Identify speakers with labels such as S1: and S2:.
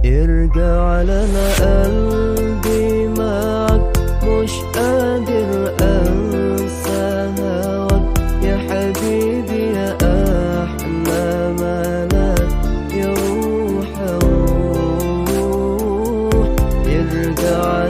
S1: يرجع لنا قلبي معك، مش قادر انسى هواك يا حبيبي يا احلى ملاك يا روح روح. يرجع